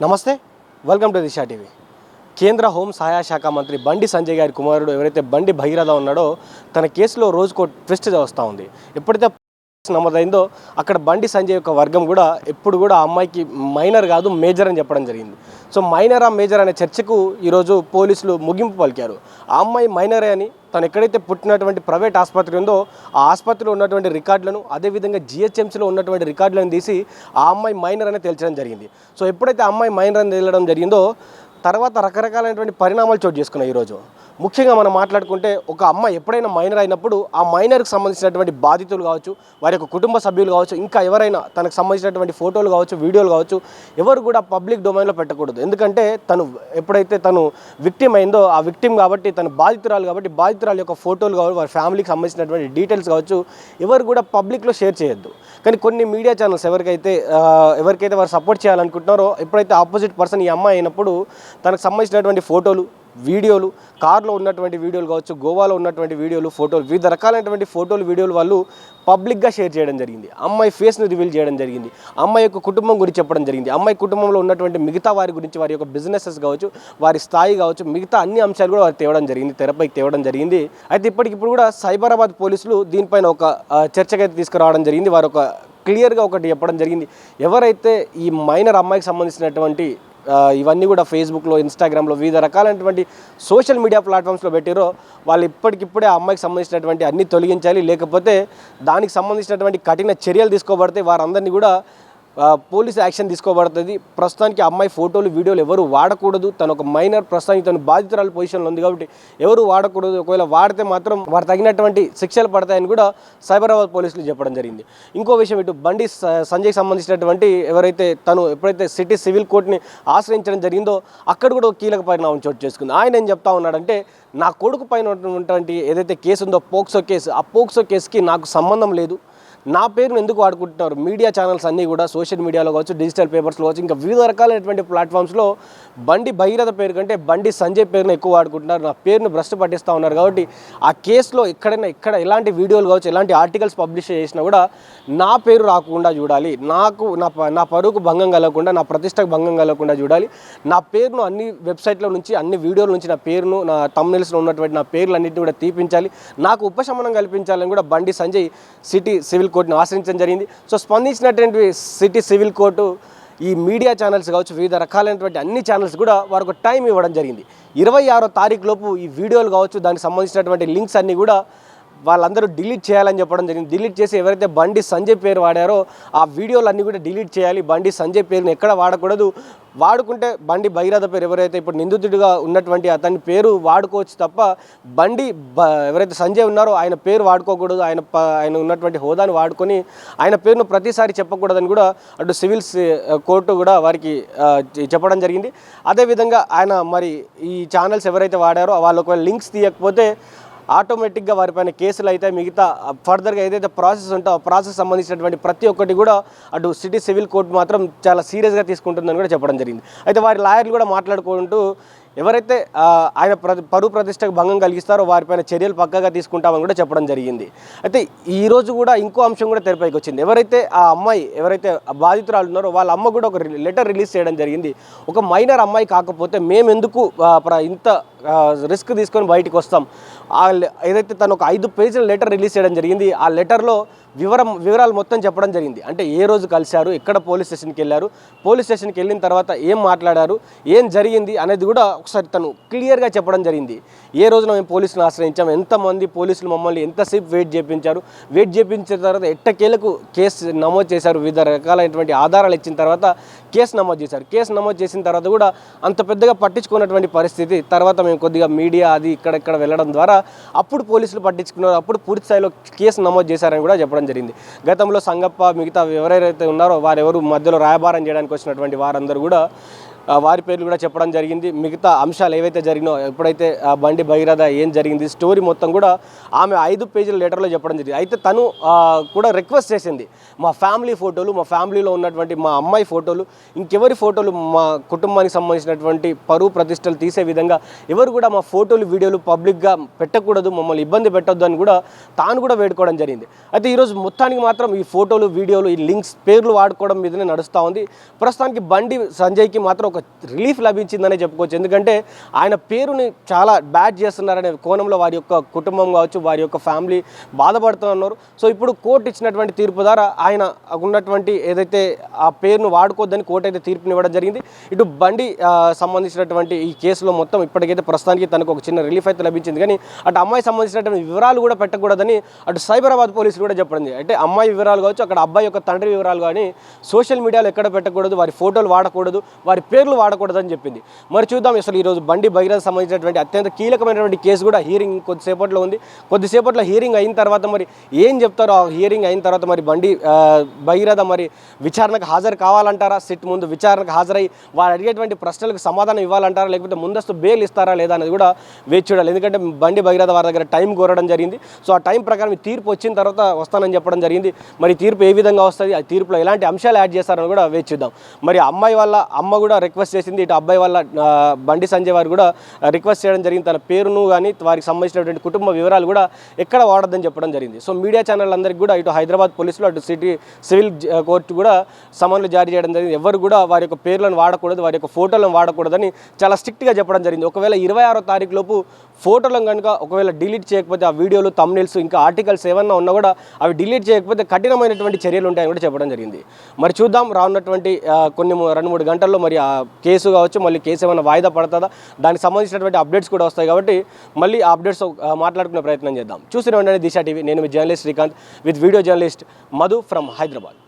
నమస్తే, welcome to Disha TV. కేంద్ర home సహాయ శాఖ మంత్రి బండి సంజయ్ గారి కుమారుడు ఎవరైతే బండి భగీరథ ఉన్నాడో తన కేసులో రోజుకో ట్విస్ట్ వస్తూ ఉంది. ఎప్పుడైతే నమోదైందో అక్కడ బండి సంజయ్ యొక్క వర్గం కూడా ఎప్పుడు కూడా ఆ అమ్మాయికి మైనర్ కాదు మేజర్ అని చెప్పడం జరిగింది. సో మైనర్ ఆ మేజర్ అనే చర్చకు ఈరోజు పోలీసులు ముగింపు పలికారు. ఆ అమ్మాయి మైనరే అని, తను ఎక్కడైతే పుట్టినటువంటి ప్రైవేట్ ఆసుపత్రి ఉందో ఆ ఆసుపత్రిలో ఉన్నటువంటి రికార్డులను, అదేవిధంగా జిహెచ్ఎంసీలో ఉన్నటువంటి రికార్డులను తీసి ఆ అమ్మాయి మైనర్ అని తేల్చడం జరిగింది. సో ఎప్పుడైతే ఆ అమ్మాయి మైనర్ అని తేలడం జరిగిందో తర్వాత రకరకాలైనటువంటి పరిణామాలు చోటు చేసుకున్నాయి. ఈరోజు ముఖ్యంగా మనం మాట్లాడుకుంటే ఒక అమ్మాయి ఎప్పుడైనా మైనర్ అయినప్పుడు ఆ మైనర్కి సంబంధించినటువంటి బాధితులు కావచ్చు, వారి యొక్క కుటుంబ సభ్యులు కావచ్చు, ఇంకా ఎవరైనా తనకు సంబంధించినటువంటి ఫోటోలు కావచ్చు, వీడియోలు కావచ్చు, ఎవరు కూడా పబ్లిక్ డొమైన్లో పెట్టకూడదు. ఎందుకంటే ఎప్పుడైతే తను విక్టిమ్ అయిందో ఆ విక్టిమ్ కాబట్టి, తను బాధితురాలు కాబట్టి బాధితురాలు యొక్క ఫోటోలు కావచ్చు, వారి ఫ్యామిలీకి సంబంధించినటువంటి డీటెయిల్స్ కావచ్చు, ఎవరు కూడా పబ్లిక్లో షేర్ చేయొద్దు. కానీ కొన్ని మీడియా ఛానల్స్ ఎవరికైతే వారు సపోర్ట్ చేయాలనుకుంటున్నారో, ఎప్పుడైతే ఆపోజిట్ పర్సన్ ఈ అమ్మాయి అయినప్పుడు తనకు సంబంధించినటువంటి ఫోటోలు, వీడియోలు, కార్లో ఉన్నటువంటి వీడియోలు కావచ్చు, గోవాలో ఉన్నటువంటి వీడియోలు, ఫోటోలు, వివిధ రకాలైనటువంటి ఫోటోలు, వీడియోలు వాళ్ళు పబ్లిక్గా షేర్ చేయడం జరిగింది. అమ్మాయి ఫేస్ను రివీల్ చేయడం జరిగింది. అమ్మాయి యొక్క కుటుంబం గురించి చెప్పడం జరిగింది. అమ్మాయి కుటుంబంలో ఉన్నటువంటి మిగతా వారి గురించి, వారి యొక్క బిజినెసెస్ కావచ్చు, వారి స్థాయి కావచ్చు, మిగతా అన్ని అంశాలు కూడా వారు తేవడం జరిగింది, తెరపైకి తేవడం జరిగింది. అయితే ఇప్పటికిప్పుడు కూడా సైబరాబాద్ పోలీసులు దీనిపైన ఒక చర్చకైతే తీసుకురావడం జరిగింది. వారు ఒక క్లియర్గా ఒకటి చెప్పడం జరిగింది. ఎవరైతే ఈ మైనర్ అమ్మాయికి సంబంధించినటువంటి ఇవన్నీ కూడా ఫేస్బుక్లో, ఇన్స్టాగ్రామ్లో, వివిధ రకాలైనటువంటి సోషల్ మీడియా ప్లాట్ఫామ్స్లో పెట్టారో వాళ్ళు ఇప్పటికిప్పుడే ఆ అమ్మాయికి సంబంధించినటువంటి అన్నీ తొలగించాలి. లేకపోతే దానికి సంబంధించినటువంటి కఠిన చర్యలు తీసుకోబడితే వారందరినీ కూడా పోలీస్ యాక్షన్ తీసుకోబడుతుంది. ప్రస్తుతానికి అమ్మాయి ఫోటోలు, వీడియోలు ఎవరు వాడకూడదు. తను ఒక మైనర్, ప్రస్తుతానికి తను బాధితురాల పొజిషన్లో ఉంది కాబట్టి ఎవరు వాడకూడదు. ఒకవేళ వాడితే మాత్రం వారు తగినటువంటి శిక్షలు పడతాయని కూడా సైబరాబాద్ పోలీసులు చెప్పడం జరిగింది. ఇంకో విషయం, ఇటు బండి సంజయ్కి సంబంధించినటువంటి ఎప్పుడైతే సిటీ సివిల్ కోర్టుని ఆశ్రయించడం జరిగిందో అక్కడ కూడా ఒక కీలక పరిణామం చోటు చేసుకుంది. ఆయన ఏం చెప్తా ఉన్నాడంటే, నా కొడుకు పైన ఉన్నటువంటి ఏదైతే కేసు ఉందో పోక్సో కేసు, ఆ పోక్సో కేసుకి నాకు సంబంధం లేదు. నా పేరును ఎందుకు వాడుకుంటున్నారు? మీడియా ఛానల్స్ అన్నీ కూడా సోషల్ మీడియాలో కావచ్చు, డిజిటల్ పేపర్స్లో కావచ్చు, ఇంకా వివిధ రకాలైనటువంటి ప్లాట్ఫామ్స్లో బండి భగీరథ పేరు కంటే బండి సంజయ్ పేరును ఎక్కువ వాడుకుంటున్నారు. నా పేరును భ్రష్టు పట్టిస్తూ ఉన్నారు. కాబట్టి ఆ కేసులో ఇక్కడ ఎలాంటి వీడియోలు కావచ్చు, ఎలాంటి ఆర్టికల్స్ పబ్లిష్ చేసినా కూడా నా పేరు రాకుండా చూడాలి. నా పరువుకు భంగం కలగకుండా, నా ప్రతిష్టకు భంగం కలగకుండా చూడాలి. నా పేరును అన్ని వెబ్సైట్ల నుంచి, అన్ని వీడియోల నుంచి నా పేరును, నా థంబ్నెయిల్స్లో ఉన్నటువంటి నా పేర్లన్నింటినీ కూడా తీపించాలి. నాకు ఉపశమనం కల్పించాలని కూడా బండి సంజయ్ సిటీ సివిల్ కోర్టును ఆశ్రయించడం జరిగింది. సో స్పందించినటువంటి సిటీ సివిల్ కోర్టు ఈ మీడియా ఛానల్స్ కావచ్చు, వివిధ రకాలైనటువంటి అన్ని ఛానల్స్ కూడా వారికి ఒక టైం ఇవ్వడం జరిగింది. 26వ తారీఖు లోపు ఈ వీడియోలు కావచ్చు, దానికి సంబంధించినటువంటి లింక్స్ అన్నీ కూడా వాళ్ళందరూ డిలీట్ చేయాలని చెప్పడం జరిగింది. డిలీట్ చేసి ఎవరైతే బండి సంజయ్ పేరు వాడారో ఆ వీడియోలు అన్నీ కూడా డిలీట్ చేయాలి. బండి సంజయ్ పేరుని ఎక్కడ వాడకూడదు. వాడుకుంటే బండి భగీరథ పేరు, ఎవరైతే ఇప్పుడు నిందితుడిగా ఉన్నటువంటి అతని పేరు వాడుకోవచ్చు తప్ప ఎవరైతే సంజయ్ ఉన్నారో ఆయన పేరు వాడుకోకూడదు. ఆయన ఉన్నటువంటి హోదాను వాడుకొని ఆయన పేరును ప్రతిసారి చెప్పకూడదని కూడా అటు సివిల్ కోర్టు కూడా వారికి చెప్పడం జరిగింది. అదేవిధంగా ఈ ఛానల్స్ ఎవరైతే వాడారో వాళ్ళు ఒకవేళ లింక్స్ తీయకపోతే ఆటోమేటిక్గా వారిపైన కేసులు అయితే మిగతా ఫర్దర్గా ఏదైతే ప్రాసెస్ ఉంటో ఆ ప్రాసెస్ సంబంధించినటువంటి ప్రతి ఒక్కటి కూడా అటు సిటీ సివిల్ కోర్టు మాత్రం చాలా సీరియస్గా తీసుకుంటుందని కూడా చెప్పడం జరిగింది. అయితే వారి లాయర్లు కూడా మాట్లాడుకుంటూ ఎవరైతే ఆయన పరువు ప్రతిష్టకు భంగం కలిగిస్తారో వారిపైన చర్యలు పక్కాగా తీసుకుంటామని కూడా చెప్పడం జరిగింది. అయితే ఈరోజు కూడా ఇంకో అంశం కూడా తెరపైకి వచ్చింది. ఎవరైతే బాధితురాలు ఉన్నారో వాళ్ళ అమ్మ కూడా ఒక లెటర్ రిలీజ్ చేయడం జరిగింది. ఒక మైనర్ అమ్మాయి కాకపోతే మేము ఎందుకు ఇంత రిస్క్ తీసుకొని బయటికి వస్తాం? ఏదైతే తను ఒక 5 పేజీల లెటర్ రిలీజ్ చేయడం జరిగింది. ఆ లెటర్లో వివరాలు మొత్తం చెప్పడం జరిగింది. అంటే ఏ రోజు కలిశారు, ఎక్కడ పోలీస్ స్టేషన్కి వెళ్ళారు, పోలీస్ స్టేషన్కి వెళ్ళిన తర్వాత ఏం మాట్లాడారు, ఏం జరిగింది అనేది కూడా ఒకసారి తను క్లియర్గా చెప్పడం జరిగింది. ఏ రోజున మేము పోలీసులను ఆశ్రయించాం, ఎంతమంది పోలీసులు మమ్మల్ని ఎంతసేపు వెయిట్ చేయించిన తర్వాత ఎట్టకేలకు కేసు నమోదు చేశారు. వివిధ రకాలైనటువంటి ఆధారాలు ఇచ్చిన తర్వాత కేసు నమోదు చేశారు. కేసు నమోదు చేసిన తర్వాత కూడా అంత పెద్దగా పట్టించుకున్నటువంటి పరిస్థితి. తర్వాత మేము కొద్దిగా మీడియా అది ఇక్కడ వెళ్ళడం ద్వారా అప్పుడు పోలీసులు పట్టించుకున్నారు, అప్పుడు పూర్తి స్థాయిలో కేసు నమోదు చేశారని కూడా చెప్పడం జరిగింది. గతంలో సంగప్ప మిగతా ఎవరైతే ఉన్నారో వారెవరు మధ్యలో రాయబారం చేయడానికి వచ్చినటువంటి వారందరూ కూడా వారి పేర్లు కూడా చెప్పడం జరిగింది. మిగతా అంశాలు ఏవైతే జరిగినో, ఎప్పుడైతే బండి భగీరథ ఏం జరిగింది స్టోరీ మొత్తం కూడా ఆమె 5 పేజీల లెటర్లో చెప్పడం జరిగింది. అయితే తను కూడా రిక్వెస్ట్ చేసింది, మా ఫ్యామిలీ ఫోటోలు, మా ఫ్యామిలీలో ఉన్నటువంటి మా అమ్మాయి ఫోటోలు, ఇంకెవరి ఫోటోలు, మా కుటుంబానికి సంబంధించినటువంటి పరువు ప్రతిష్టలు తీసే విధంగా ఎవరు కూడా మా ఫోటోలు, వీడియోలు పబ్లిక్గా పెట్టకూడదు, మమ్మల్ని ఇబ్బంది పెట్టొద్దు అని కూడా తాను కూడా వేడుకోవడం జరిగింది. అయితే ఈరోజు మొత్తానికి మాత్రం ఈ ఫోటోలు, వీడియోలు, ఈ లింక్స్ పేర్లు వాడుకోవడం మీదనే నడుస్తూ ఉంది. ప్రస్తుతానికి బండి సంజయ్కి మాత్రం ఒక రిలీఫ్ లభించిందనే చెప్పుకోవచ్చు. ఎందుకంటే ఆయన పేరుని చాలా బ్యాడ్ చేస్తున్నారనే కోణంలో వారి యొక్క కుటుంబం కావచ్చు, వారి యొక్క ఫ్యామిలీ బాధపడుతున్నారు. సో ఇప్పుడు కోర్టు ఇచ్చినటువంటి తీర్పు ద్వారా ఆయన ఉన్నటువంటి ఏదైతే ఆ పేరును వాడుకోవద్దని కోర్టు అయితే తీర్పునివ్వడం జరిగింది. ఇటు బండి సంబంధించినటువంటి ఈ కేసులో మొత్తం ఇప్పటికైతే ప్రస్తుతానికి తనకు ఒక చిన్న రిలీఫ్ అయితే లభించింది. కానీ అటు అమ్మాయి సంబంధించినటువంటి వివరాలు కూడా పెట్టకూడదని అటు సైబరాబాద్ పోలీసులు కూడా చెప్పడం. అంటే అమ్మాయి వివరాలు కావచ్చు, అక్కడ అబ్బాయి యొక్క తండ్రి వివరాలు కానీ సోషల్ మీడియాలో ఎక్కడ పెట్టకూడదు, వారి ఫోటోలు వాడకూడదు, వారి పేర్లు వాడకూడదు అని చెప్పింది. మరి చూద్దాం అసలు ఈరోజు బండి భగీరథ సంబంధించినటువంటి అత్యంత కీలకమైనటువంటి కేసు కూడా హీరింగ్ కొద్దిసేపట్లో ఉంది. కొద్దిసేపట్లో హీరింగ్ అయిన తర్వాత మరి ఏం చెప్తారో, ఆ హీరింగ్ అయిన తర్వాత మరి బండి భగీరథ మరి విచారణకు హాజరు కావాలంటారా, సిట్ ముందు విచారణకు హాజరై వారు అడిగేటువంటి ప్రశ్నలకు సమాధానం ఇవ్వాలంటారా, లేకపోతే ముందస్తు బెయిల్ ఇస్తారా లేదా అనేది కూడా వేచి చూడాలి. ఎందుకంటే బండి భగీరథ వారి దగ్గర టైం కోరడం జరిగింది. సో ఆ టైం ప్రకారం తీర్పు వచ్చిన తర్వాత వస్తానని చెప్పడం జరిగింది. మరి తీర్పు ఏ విధంగా వస్తుంది, ఆ తీర్పులో ఎలాంటి అంశాలు యాడ్ చేస్తారని కూడా వేచి చూద్దాం. మరి అమ్మాయి వాళ్ళ అమ్మ కూడా రిక్వెస్ట్ చేసింది, ఇటు అబ్బాయి వాళ్ళ బండి సంజయ్ వారు కూడా రిక్వెస్ట్ చేయడం జరిగింది. తన పేరును కానీ వారికి సంబంధించినటువంటి కుటుంబ వివరాలు కూడా ఎక్కడ వాడద్దని చెప్పడం జరిగింది. సో మీడియా ఛానల్ అందరికీ కూడా ఇటు హైదరాబాద్ పోలీసులు, అటు సిటీ సివిల్ కోర్టు కూడా సమన్లు జారీ చేయడం జరిగింది. ఎవరు కూడా వారి యొక్క పేర్లను వాడకూడదు, వారి యొక్క ఫోటోలను వాడకూడదని చాలా స్ట్రిక్ట్గా చెప్పడం జరిగింది. ఒకవేళ 26వ తారీఖు లోపు ఫోటోలను కనుక ఒకవేళ డిలీట్ చేయకపోతే, ఆ వీడియోలు, థంబ్నెయిల్స్, ఇంకా ఆర్టికల్స్ ఏమన్నా ఉన్నా కూడా అవి డిలీట్ చేయకపోతే కఠినమైనటువంటి చర్యలు ఉంటాయని కూడా చెప్పడం జరిగింది. మరి చూద్దాం రానున్నటువంటి కొన్ని 2-3 గంటల్లో మరి ఆ కేసు కావచ్చు, మళ్ళీ కేసు ఏమైనా వాయిదా పడుతుందా, దానికి సంబంధించినటువంటి అప్డేట్స్ కూడా వస్తాయి. కాబట్టి మళ్ళీ ఆ అప్డేట్స్ మాట్లాడుకునే ప్రయత్నం చేద్దాం. చూసిన వెంటనే దిశ టీవీ. నేను మీ journalist Srikanth with video journalist Madhu from Hyderabad.